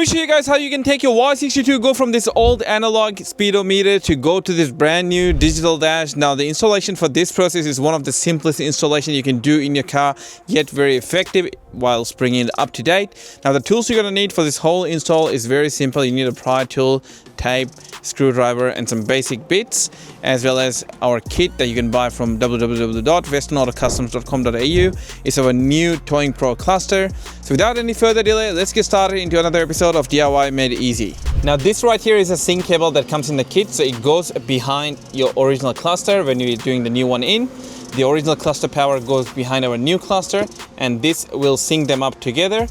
me show you guys how you can take your Y62, go from this old analog speedometer to go to this brand new digital dash. Now the installation for this process is one of the simplest installation you can do in your car, yet very effective whilst bringing it up to date. Now the tools you're going to need for this whole install is very simple. You need a pry tool, tape, screwdriver and some basic bits, as well as our kit that you can buy from www.westernautocustoms.com.au. It's our new Towing Pro cluster. So without any further delay, let's get started into another episode of DIY Made Easy. Now this right here is a sync cable that comes in the kit, so it goes behind your original cluster when you're doing the new one in. The original cluster power goes behind our new cluster, and this will sync them up together.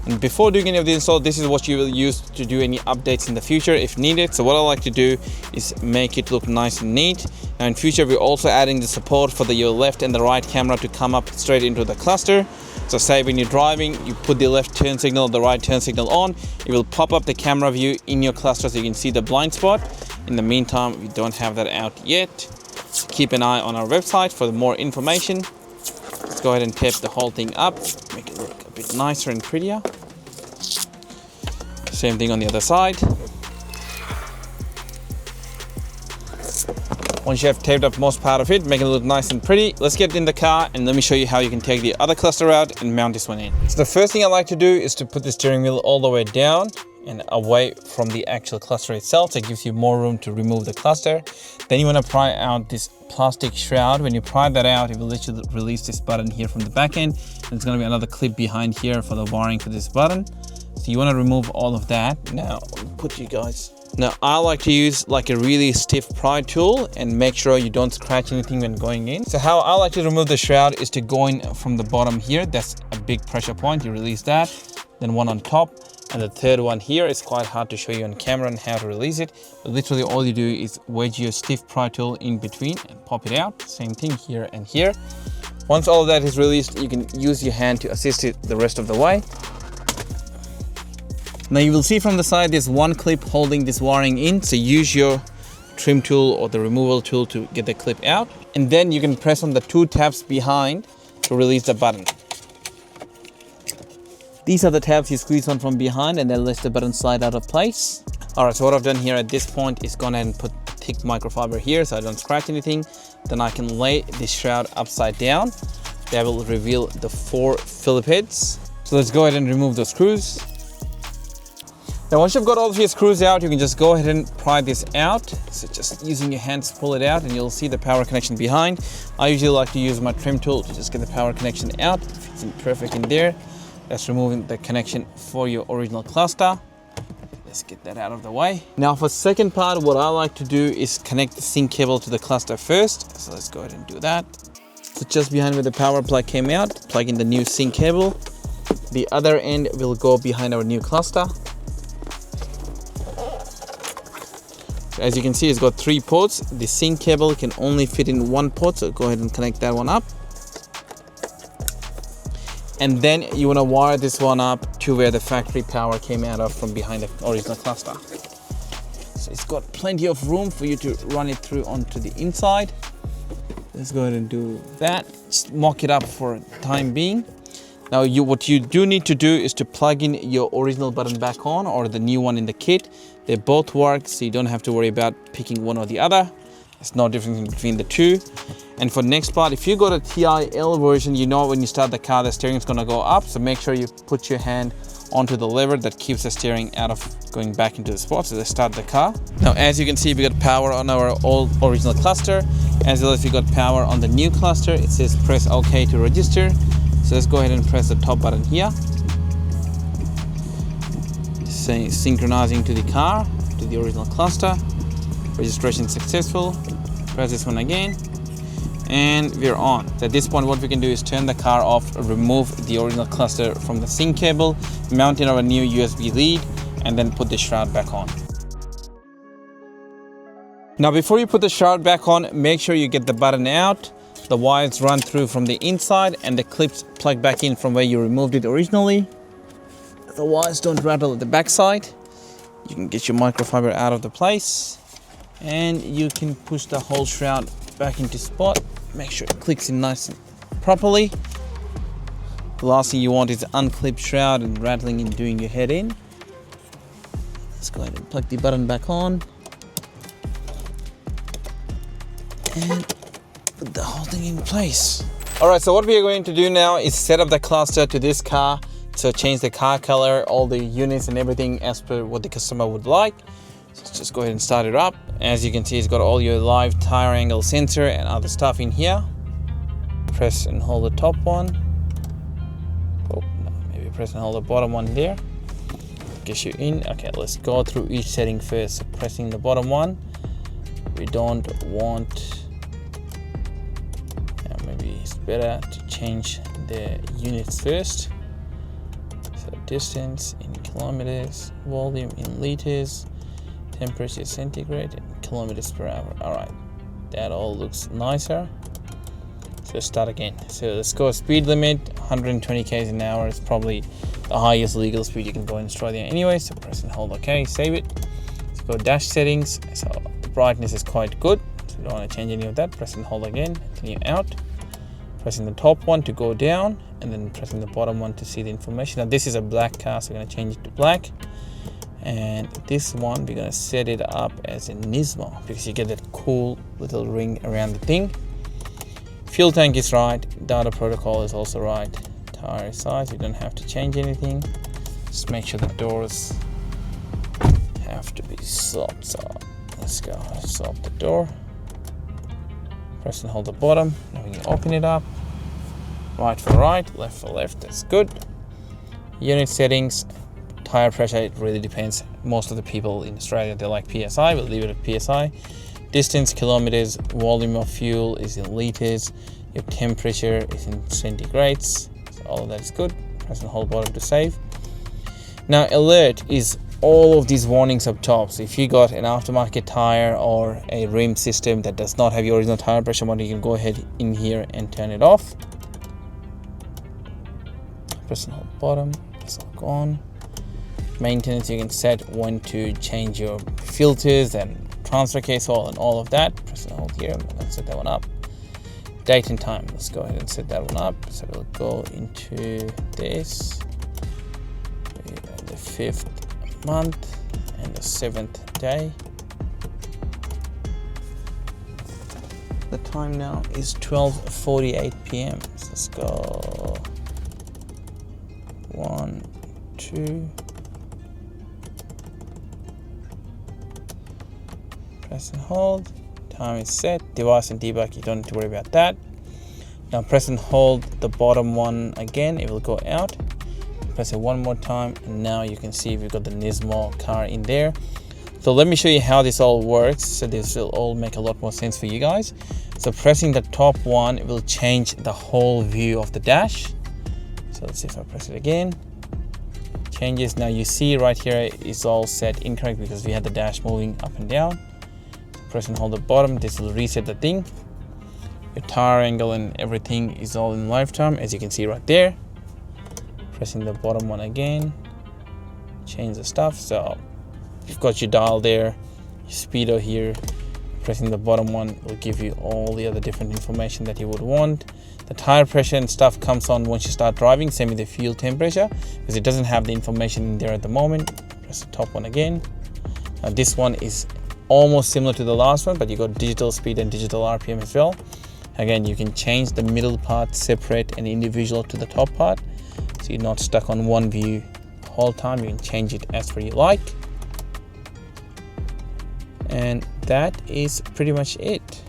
And before doing any of the install, this is what you will use to do any updates in the future if needed. So what I like to do is make it look nice and neat. Now in future, we're also adding the support for your left and the right camera to come up straight into the cluster. So say when you're driving, you put the left turn signal, the right turn signal on, it will pop up the camera view in your cluster so you can see the blind spot. In the meantime, we don't have that out yet. So keep an eye on our website for more information. Let's go ahead and tape the whole thing up, make it look a bit nicer and prettier. Same thing on the other side. Once you have taped up most part of it, make it look nice and pretty, let's get in the car and let me show you how you can take the other cluster out and mount this one in. So the first thing I like to do is to put the steering wheel all the way down and away from the actual cluster itself. So it gives you more room to remove the cluster. Then you want to pry out this plastic shroud. When you pry that out, it will literally release this button here from the back end. And there's going to be another clip behind here for the wiring for this button. So you want to remove all of that. Now, I like to use like a really stiff pry tool and make sure you don't scratch anything when going in. So how I like to remove the shroud is to go in from the bottom here. That's a big pressure point. You release that, then one on top. And the third one here is quite hard to show you on camera and how to release it. But literally all you do is wedge your stiff pry tool in between and pop it out. Same thing here and here. Once all of that is released, you can use your hand to assist it the rest of the way. Now you will see from the side there's one clip holding this wiring in, so use your trim tool or the removal tool to get the clip out. And then you can press on the two tabs behind to release the button. These are the tabs you squeeze on from behind and then let the button slide out of place. Alright, so what I've done here at this point is gone ahead and put thick microfiber here so I don't scratch anything. Then I can lay this shroud upside down. That will reveal the 4 Phillip heads. So let's go ahead and remove those screws. Now once you've got all of your screws out, you can just go ahead and pry this out. So just using your hands, pull it out and you'll see the power connection behind. I usually like to use my trim tool to just get the power connection out. It fits in perfect in there. That's removing the connection for your original cluster. Let's get that out of the way. Now for second part, what I like to do is connect the sync cable to the cluster first. So let's go ahead and do that. So just behind where the power plug came out, plug in the new sync cable. The other end will go behind our new cluster. As you can see, it's got 3 ports. The sync cable can only fit in 1 port, so go ahead and connect that one up. And then you want to wire this one up to where the factory power came out of from behind the original cluster. So it's got plenty of room for you to run it through onto the inside. Let's go ahead and do that. Just mock it up for time being. Now what you do need to do is to plug in your original button back on or the new one in the kit. They both work, so you don't have to worry about picking one or the other. There's no difference between the two. And for next part, if you got a TIL version, you know when you start the car, the steering is going to go up. So make sure you put your hand onto the lever that keeps the steering out of going back into the spot. So let's start the car. Now, as you can see, we got power on our old original cluster, as well as we got power on the new cluster. It says press OK to register. So let's go ahead and press the top button here. Synchronizing to the car, to the original cluster. Registration successful. Press this one again. And we're on. So at this point, what we can do is turn the car off, remove the original cluster from the sync cable, mount in our new USB lead, and then put the shroud back on. Now, before you put the shroud back on, make sure you get the button out, the wires run through from the inside, and the clips plug back in from where you removed it originally. The wires don't rattle at the backside. You can get your microfiber out of the place, and you can push the whole shroud back into spot. Make sure it clicks in nice and properly. The last thing you want is unclipped shroud and rattling and doing your head in. Let's go ahead and plug the button back on. And put the whole thing in place. All right, so what we are going to do now is set up the cluster to this car. So change the car color, all the units and everything as per what the customer would like. So let's just go ahead and start it up. As you can see, it's got all your live tire angle sensor and other stuff in here. Press and hold the top one. Oh, no, maybe press and hold the bottom one there. Gets you in. Okay, let's go through each setting first. So pressing the bottom one. We don't want, maybe it's better to change the units first. So distance in kilometers, volume in liters, temperature centigrade, and kilometers per hour. All right, that all looks nicer. So start again. So let's go speed limit. 120 km an hour is probably the highest legal speed you can go in Australia anyway. So press and hold OK, save it. Let's go dash settings. So the brightness is quite good, so you don't want to change any of that. Press and hold again, continue out. Pressing the top one to go down, and then pressing the bottom one to see the information. Now this is a black car, so we're going to change it to black. And this one, we're going to set it up as a Nismo, because you get that cool little ring around the thing. Fuel tank is right, data protocol is also right. Tire size, you don't have to change anything. Just make sure the doors have to be swapped. So let's go swap the door. Press and hold the bottom. Now we can open it up. Right for right, left for left, that's good. Unit settings, tire pressure, it really depends. Most of the people in Australia, they like PSI, we'll leave it at PSI. Distance, kilometers, volume of fuel is in liters, your temperature is in centigrades, so all of that is good. Press and hold bottom to save. Now alert is all of these warnings up top. So if you got an aftermarket tire or a rim system that does not have your original tire pressure monitor, you can go ahead in here and turn it off. Press and hold bottom, that's all gone. Maintenance, you can set when to change your filters and transfer case oil and all of that. Press and hold here, let's set that one up. Date and time, let's go ahead and set that one up. So we'll go into this, the 5th month and the 7th day. The time now is 12:48 p.m. So let's go 1, 2. Press and hold. Time is set. Device and debug, you don't need to worry about that. Now press and hold the bottom one again, it will go out. Press it one more time, and now you can see we've got the Nismo car in there. So let me show you how this all works, so this will all make a lot more sense for you guys. So pressing the top one, it will change the whole view of the dash. So let's see if I press it again. Changes. Now you see right here it's all set incorrect because we had the dash moving up and down. Press and hold the bottom, this will reset the thing. Your tire angle and everything is all in lifetime, as you can see right there. Pressing the bottom one again, change the stuff. So you've got your dial there, your speedo here. Pressing the bottom one will give you all the other different information that you would want. The tire pressure and stuff comes on once you start driving, same with the fuel temperature, because it doesn't have the information in there at the moment. Press the top one again. Now this one is almost similar to the last one, but you got digital speed and digital RPM as well. Again, you can change the middle part separate and individual to the top part, so you're not stuck on one view the whole time. You can change it as per you like. And that is pretty much it.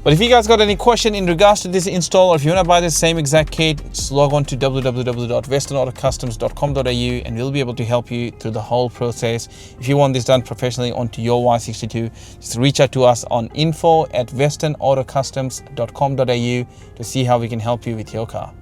But if you guys got any question in regards to this install, or if you want to buy the same exact kit, just log on to www.westernautocustoms.com.au and we'll be able to help you through the whole process. If you want this done professionally onto your Y62, just reach out to us on info@westernautocustoms.com.au to see how we can help you with your car.